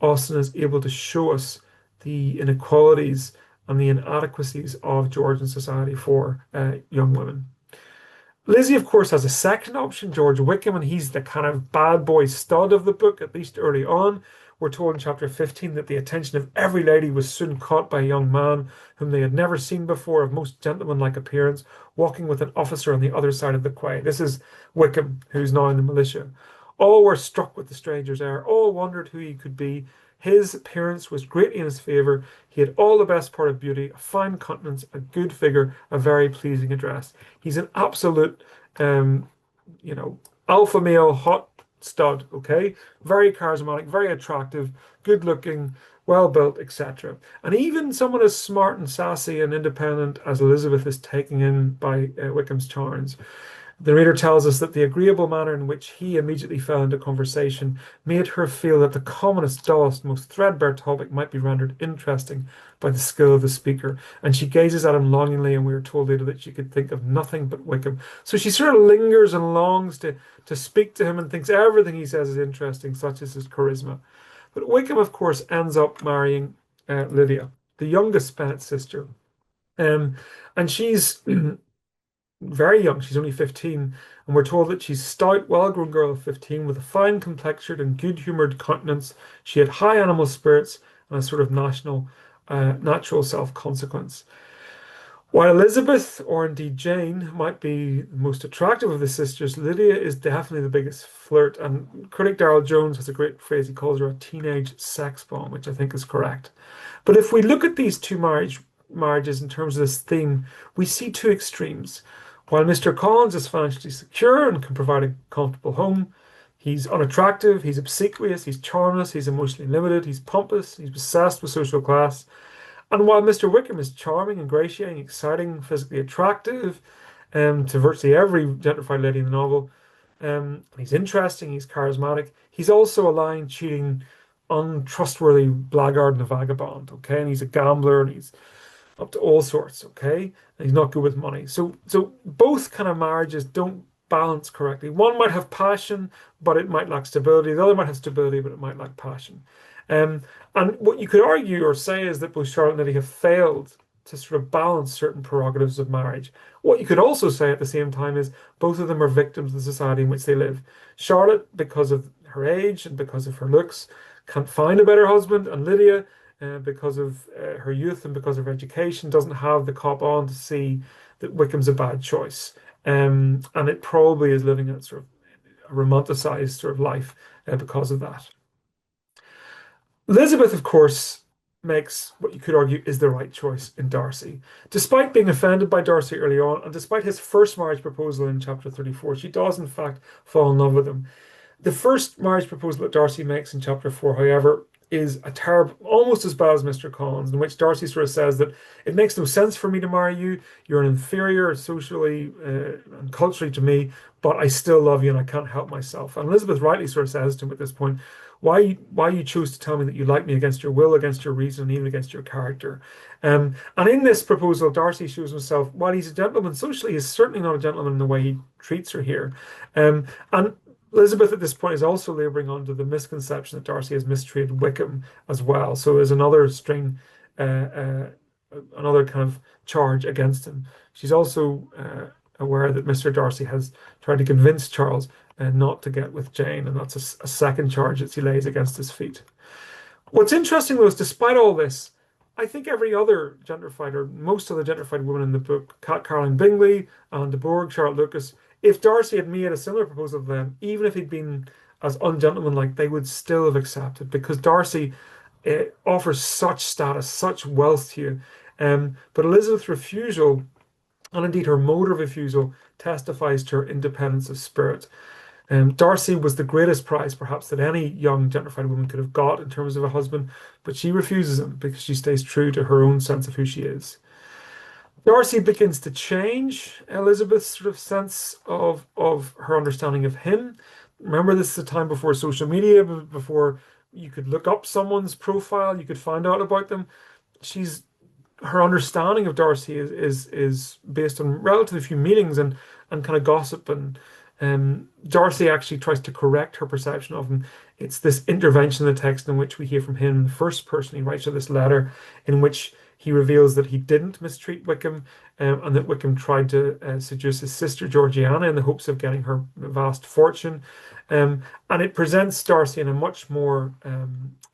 Austen is able to show us the inequalities and the inadequacies of Georgian society for young women. Lizzie, of course, has a second option, George Wickham, and he's the kind of bad boy stud of the book, at least early on. We're told in chapter 15 that the attention of every lady was soon caught by a young man whom they had never seen before, of most gentlemanlike appearance, walking with an officer on the other side of the quay. This is Wickham, who's now in the militia. All were struck with the stranger's air, all wondered who he could be. His appearance was greatly in his favour. He had all the best part of beauty, a fine countenance, a good figure, a very pleasing address. He's an absolute, um, alpha male hot stud, okay? Very charismatic, very attractive, good looking, well built, etc. And even someone as smart and sassy and independent as Elizabeth is taken in by Wickham's charms. The reader tells us that the agreeable manner in which he immediately fell into conversation made her feel that the commonest, dullest, most threadbare topic might be rendered interesting by the skill of the speaker. And she gazes at him longingly, and we are told later that she could think of nothing but Wickham. So she sort of lingers and longs to speak to him and thinks everything he says is interesting, such as his charisma. But Wickham, of course, ends up marrying Lydia, the youngest Bennet's sister. Um, and she's very young. She's only 15, and we're told that she's a stout, well-grown girl of 15 with a fine complexioned and good-humored countenance. She had high animal spirits and a sort of natural self-consequence. While Elizabeth, or indeed Jane, might be the most attractive of the sisters, Lydia is definitely the biggest flirt. And critic Darryl Jones has a great phrase. He calls her a teenage sex bomb, which I think is correct. But if we look at these two marriages in terms of this theme, we see two extremes. While Mr. Collins is financially secure and can provide a comfortable home, he's unattractive, he's obsequious, he's charmless, he's emotionally limited, he's pompous, he's obsessed with social class. And while Mr. Wickham is charming, ingratiating, exciting, physically attractive, to virtually every gentrified lady in the novel, he's interesting, he's charismatic, he's also a lying, cheating, untrustworthy blackguard and a vagabond, okay? And he's a gambler and he's up to all sorts, okay? And he's not good with money. So both kind of marriages don't balance correctly. One might have passion, but it might lack stability. The other might have stability, but it might lack passion. And what you could argue or say is that both Charlotte and Lily have failed to sort of balance certain prerogatives of marriage. What you could also say at the same time is both of them are victims of the society in which they live. Charlotte, because of her age and because of her looks, can't find a better husband, and Lydia, because of her youth and because of her education, doesn't have the cop on to see that Wickham's a bad choice. And it probably is living a sort of a romanticized sort of life because of that. Elizabeth, of course, makes what you could argue is the right choice in Darcy. Despite being offended by Darcy early on, and despite his first marriage proposal in chapter 34, she does in fact fall in love with him. The first marriage proposal that Darcy makes in chapter 4, however, is a terrible, almost as bad as Mr. Collins, in which Darcy sort of says that it makes no sense for me to marry you. You're an inferior socially and culturally to me, but I still love you and I can't help myself. And Elizabeth rightly sort of says to him at this point, why you choose to tell me that you like me against your will, against your reason, and even against your character. And in this proposal, Darcy shows himself, while he's a gentleman socially, he's certainly not a gentleman in the way he treats her here. And Elizabeth at this point is also laboring under the misconception that Darcy has mistreated Wickham as well. So there's another string, another kind of charge against him. She's also aware that Mr. Darcy has tried to convince Charles not to get with Jane, and that's a second charge that he lays against his feet. What's interesting though is despite all this, I think every other gentrified or most of the gentrified women in the book, Caroline Bingley, Anne de Bourgh, Charlotte Lucas, if Darcy had made a similar proposal to them, even if he'd been as ungentlemanlike, they would still have accepted because Darcy offers such status, such wealth to you. But Elizabeth's refusal, and indeed her mode of refusal, testifies to her independence of spirit. Darcy was the greatest prize, perhaps, that any young gentrified woman could have got in terms of a husband, but she refuses him because she stays true to her own sense of who she is. Darcy begins to change Elizabeth's sort of sense of her understanding of him. Remember, this is a time before social media, before you could look up someone's profile, you could find out about them. She's Her understanding of Darcy is based on relatively few meetings and kind of gossip, and Darcy actually tries to correct her perception of him. It's this intervention in the text in which we hear from him in the first person. He writes her this letter in which he reveals that he didn't mistreat Wickham, and that Wickham tried to seduce his sister Georgiana in the hopes of getting her vast fortune. And it presents Darcy in a much more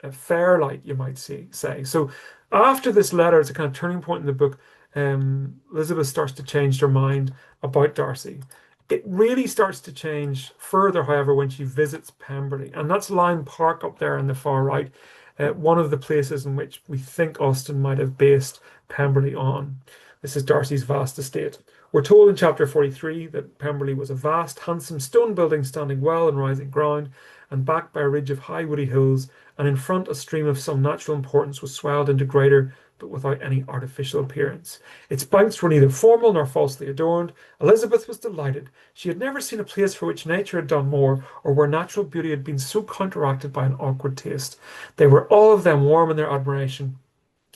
a fair light, you might say. So after this letter, it's a kind of turning point in the book. Elizabeth starts to change her mind about Darcy. It really starts to change further, however, when she visits Pemberley, and that's Lyme Park up there on the far right, one of the places in which we think Austen might have based Pemberley on. This is Darcy's vast estate. We're told in chapter 43 that Pemberley was a vast, handsome stone building standing well in rising ground and backed by a ridge of high woody hills, and in front a stream of some natural importance was swelled into greater, but without any artificial appearance. Its banks were neither formal nor falsely adorned. Elizabeth was delighted. She had never seen a place for which nature had done more, or where natural beauty had been so counteracted by an awkward taste. They were all of them warm in their admiration,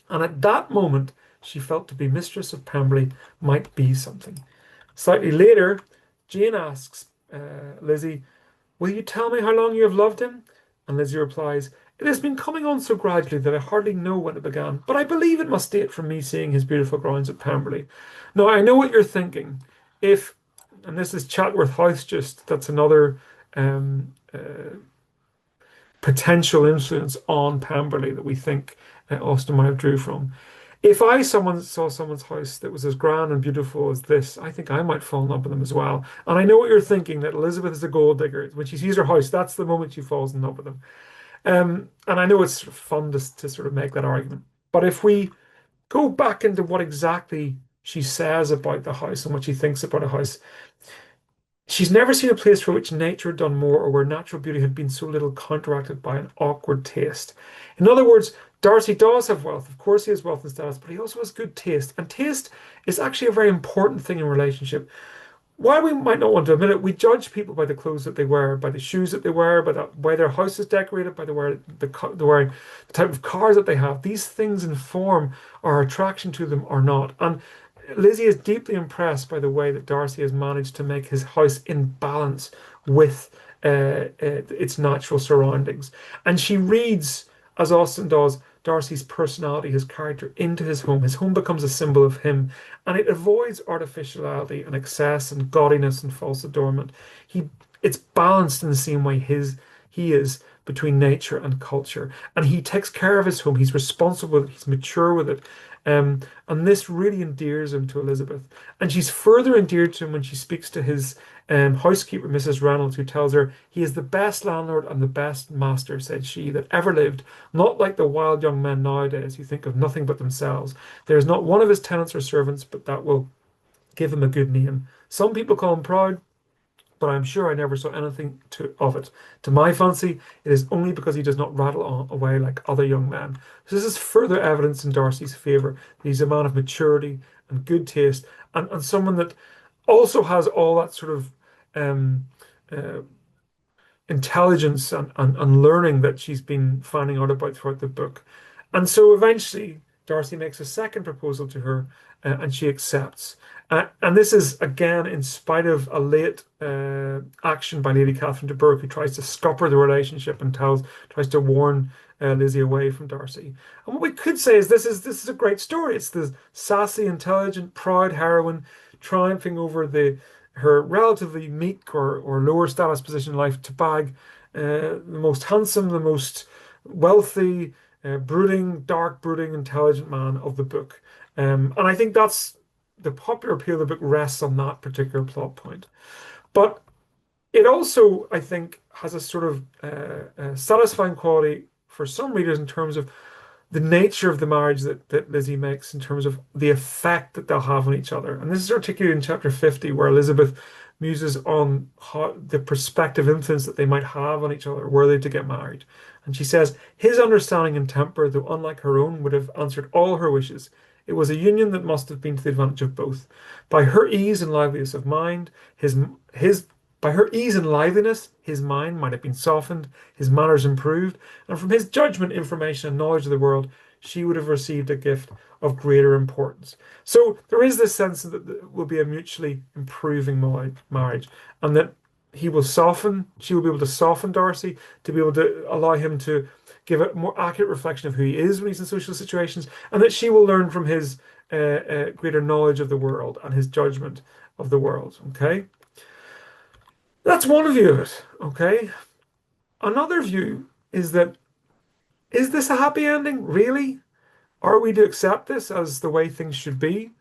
and at that moment she felt to be mistress of Pemberley might be something. Slightly later, Jane asks Lizzie, "Will you tell me how long you have loved him?" And Lizzie replies, "It has been coming on so gradually that I hardly know when it began, but I believe it must date from me seeing his beautiful grounds at Pemberley." Now, I know what you're thinking. If, and this is Chatworth House, just that's another potential influence on Pemberley that we think Austen might have drew from. If someone saw someone's house that was as grand and beautiful as this, I think I might fall in love with them as well. And I know what you're thinking, that Elizabeth is a gold digger. When she sees her house, that's the moment she falls in love with them. And I know it's sort of fun to sort of make that argument. But if we go back into what exactly she says about the house and what she thinks about a house, she's never seen a place for which nature had done more, or where natural beauty had been so little counteracted by an awkward taste. In other words, Darcy does have wealth. Of course, he has wealth and status, but he also has good taste. And taste is actually a very important thing in relationship. While we might not want to admit it, we judge people by the clothes that they wear, by the shoes that they wear, by the way their house is decorated, by the wearing, the type of cars that they have. These things inform our attraction to them or not. And Lizzie is deeply impressed by the way that Darcy has managed to make his house in balance with its natural surroundings. And she reads, as Austen does, Darcy's personality, his character into his home. His home becomes a symbol of him, and it avoids artificiality and excess and gaudiness and false adornment. It's balanced in the same way he is between nature and culture, and he takes care of his home. He's responsible with it. He's mature with it. And this really endears him to Elizabeth. And she's further endeared to him when she speaks to his housekeeper, Mrs. Reynolds, who tells her, "He is the best landlord and the best master," said she, "that ever lived, not like the wild young men nowadays who think of nothing but themselves. There is not one of his tenants or servants but that will give him a good name. Some people call him proud, but I am sure I never saw anything of it. To my fancy, it is only because he does not rattle on away like other young men." So this is further evidence in Darcy's favour that he's a man of maturity and good taste, and someone that also has all that sort of um, uh, intelligence and learning that she's been finding out about throughout the book. And so eventually, Darcy makes a second proposal to her, and she accepts. And this is again in spite of a late action by Lady Catherine de Bourgh, who tries to scupper the relationship and tries to warn Lizzie away from Darcy. And what we could say is this is a great story. It's the sassy, intelligent, proud heroine triumphing over her relatively meek or lower status position in life to bag the most handsome, the most wealthy, brooding, intelligent man of the book. And I think that's the popular appeal of the book rests on that particular plot point. But it also, I think, has a sort of satisfying quality for some readers in terms of the nature of the marriage that Lizzie makes in terms of the effect that they'll have on each other. And this is articulated in chapter 50, where Elizabeth muses on how the prospective influence that they might have on each other were they to get married. And she says, his understanding and temper, though unlike her own, would have answered all her wishes. It was a union that must have been to the advantage of both. By her ease and liveliness of mind, his by her ease and liveliness, his mind might have been softened, his manners improved, and from his judgment, information, and knowledge of the world, she would have received a gift of greater importance. So there is this sense that it will be a mutually improving marriage, and that she will be able to soften Darcy, to be able to allow him to give a more accurate reflection of who he is when he's in social situations, and that she will learn from his greater knowledge of the world and his judgment of the world. Okay. That's one view of it, okay? Another view is this a happy ending, really? Are we to accept this as the way things should be?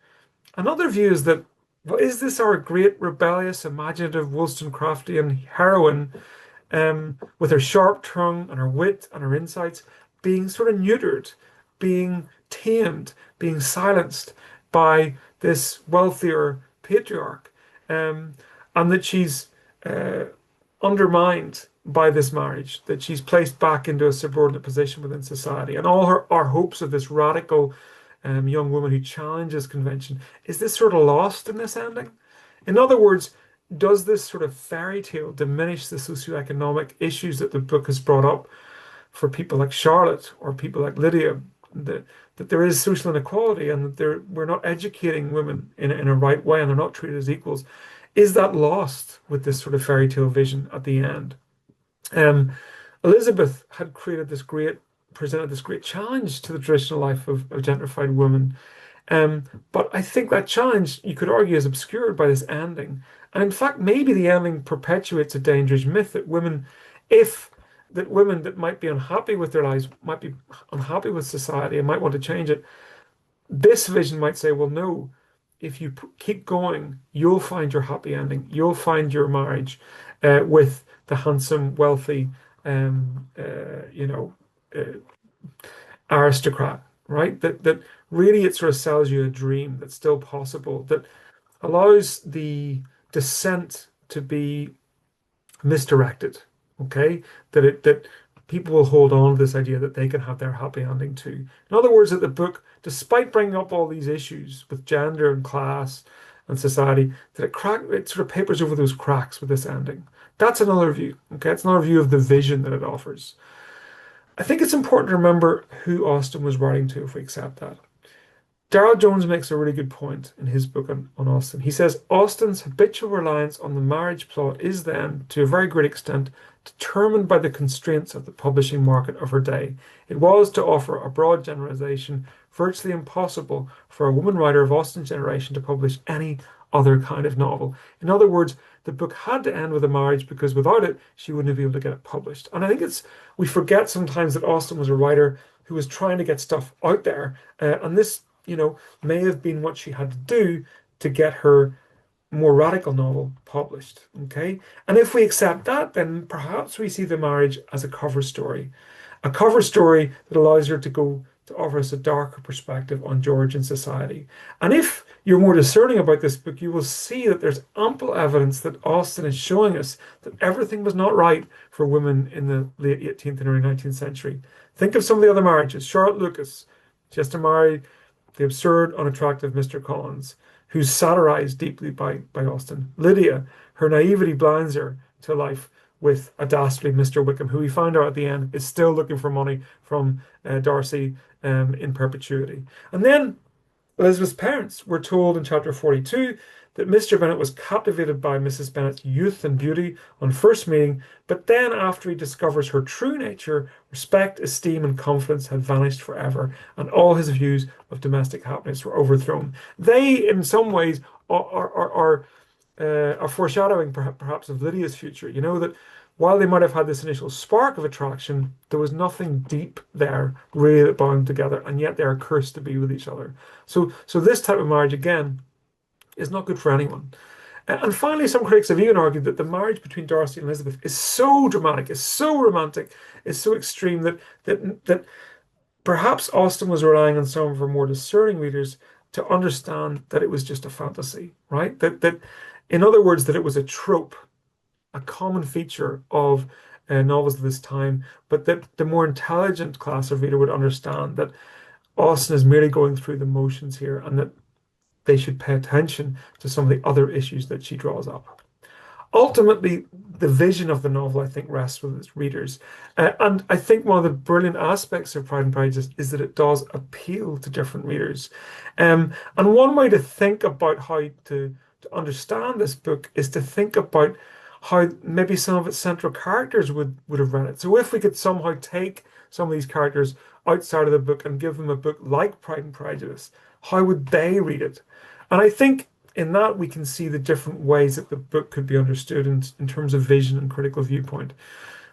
Another view is that, well, is this our great, rebellious, imaginative Wollstonecraftian heroine, with her sharp tongue and her wit and her insights, being sort of neutered, being tamed, being silenced by this wealthier patriarch, and that she's uh, undermined by this marriage, that she's placed back into a subordinate position within society, and all our hopes of this radical young woman who challenges convention, is this sort of lost in this ending? In other words, does this sort of fairy tale diminish the socioeconomic issues that the book has brought up for people like Charlotte or people like Lydia? That there is social inequality, and that we're not educating women in a right way, and they're not treated as equals. Is that lost with this sort of fairy tale vision at the end? Um, Elizabeth had presented this great challenge to the traditional life of gentrified women. But I think that challenge, you could argue, is obscured by this ending. And in fact, maybe the ending perpetuates a dangerous myth if that women that might be unhappy with their lives, might be unhappy with society and might want to change it, this vision might say, well, no, if you keep going, you'll find your happy ending. You'll find your marriage with the handsome, wealthy, um, uh, you know, uh, aristocrat, right? That really it sort of sells you a dream that's still possible, that allows the descent to be misdirected. Okay, that people will hold on to this idea that they can have their happy ending too. In other words, that the book, despite bringing up all these issues with gender and class and society, that it sort of papers over those cracks with this ending. That's another view. Okay, it's another view of the vision that it offers. I think it's important to remember who Austen was writing to if we accept that. Darrell Jones makes a really good point in his book on Austen. He says Austen's habitual reliance on the marriage plot is then, to a very great extent, determined by the constraints of the publishing market of her day. It was, to offer a broad generalization, virtually impossible for a woman writer of Austen's generation to publish any other kind of novel. In other words, the book had to end with a marriage because without it, she wouldn't be able to get it published. And I think we forget sometimes that Austen was a writer who was trying to get stuff out there, and this may have been what she had to do to get her more radical novel published. Okay. And if we accept that, then perhaps we see the marriage as a cover story that allows her to go to offer us a darker perspective on Georgian society. And if you're more discerning about this book, you will see that there's ample evidence that Austen is showing us that everything was not right for women in the late 18th and early 19th century. Think of some of the other marriages. Charlotte Lucas, she has to marry the absurd, unattractive Mr. Collins, who's satirized deeply by Austen. Lydia, her naivety blinds her to life with a dastardly Mr. Wickham, who we find out at the end is still looking for money from Darcy in perpetuity. And then Elizabeth's parents were told in chapter 42 that Mr. Bennet was captivated by Mrs. Bennet's youth and beauty on first meeting, but then after he discovers her true nature, respect, esteem, and confidence had vanished forever, and all his views of domestic happiness were overthrown. They, in some ways, are foreshadowing perhaps of Lydia's future. You know, that while they might have had this initial spark of attraction, there was nothing deep there really that bound together, and yet they are cursed to be with each other. So this type of marriage, again, is not good for anyone. And finally, some critics have even argued that the marriage between Darcy and Elizabeth is so dramatic, is so romantic, is so extreme that perhaps Austen was relying on some of her more discerning readers to understand that it was just a fantasy, right? In other words, that it was a trope, a common feature of novels of this time, but that the more intelligent class of reader would understand that Austen is merely going through the motions here, and that they should pay attention to some of the other issues that she draws up. Ultimately, the vision of the novel, I think, rests with its readers. And I think one of the brilliant aspects of Pride and Prejudice is that it does appeal to different readers. And one way to think about how to understand this book is to think about how maybe some of its central characters would have read it. So if we could somehow take some of these characters outside of the book and give them a book like Pride and Prejudice, how would they read it? And I think in that we can see the different ways that the book could be understood in terms of vision and critical viewpoint.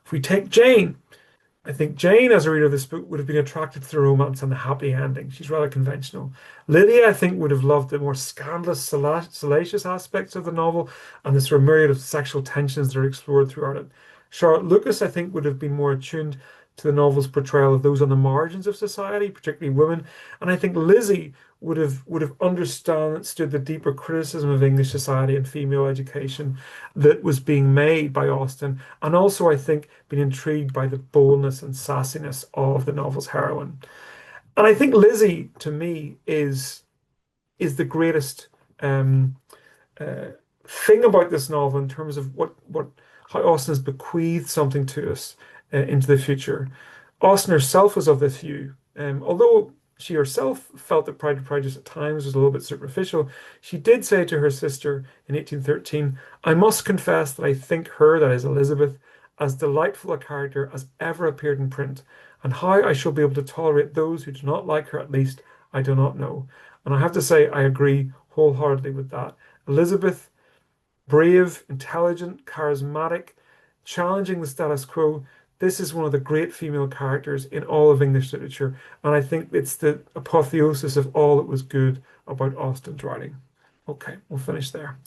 If we take Jane, I think Jane, as a reader of this book, would have been attracted to the romance and the happy ending. She's rather conventional. Lydia, I think, would have loved the more scandalous, salacious aspects of the novel and the sort of myriad of sexual tensions that are explored throughout it. Charlotte Lucas, I think, would have been more attuned to the novel's portrayal of those on the margins of society, particularly women. And I think Lizzie would have understood the deeper criticism of English society and female education that was being made by Austen, and also I think been intrigued by the boldness and sassiness of the novel's heroine. And I think Lizzie, to me, is the greatest uh, thing about this novel in terms of what how Austen has bequeathed something to us into the future. Austen herself was of this view, although she herself felt that Pride and Prejudice at times was a little bit superficial. She did say to her sister in 1813, "I must confess that I think her, that is Elizabeth, as delightful a character as ever appeared in print, and how I shall be able to tolerate those who do not like her at least, I do not know." And I have to say, I agree wholeheartedly with that. Elizabeth, brave, intelligent, charismatic, challenging the status quo. This is one of the great female characters in all of English literature, and I think it's the apotheosis of all that was good about Austen's writing. Okay, we'll finish there.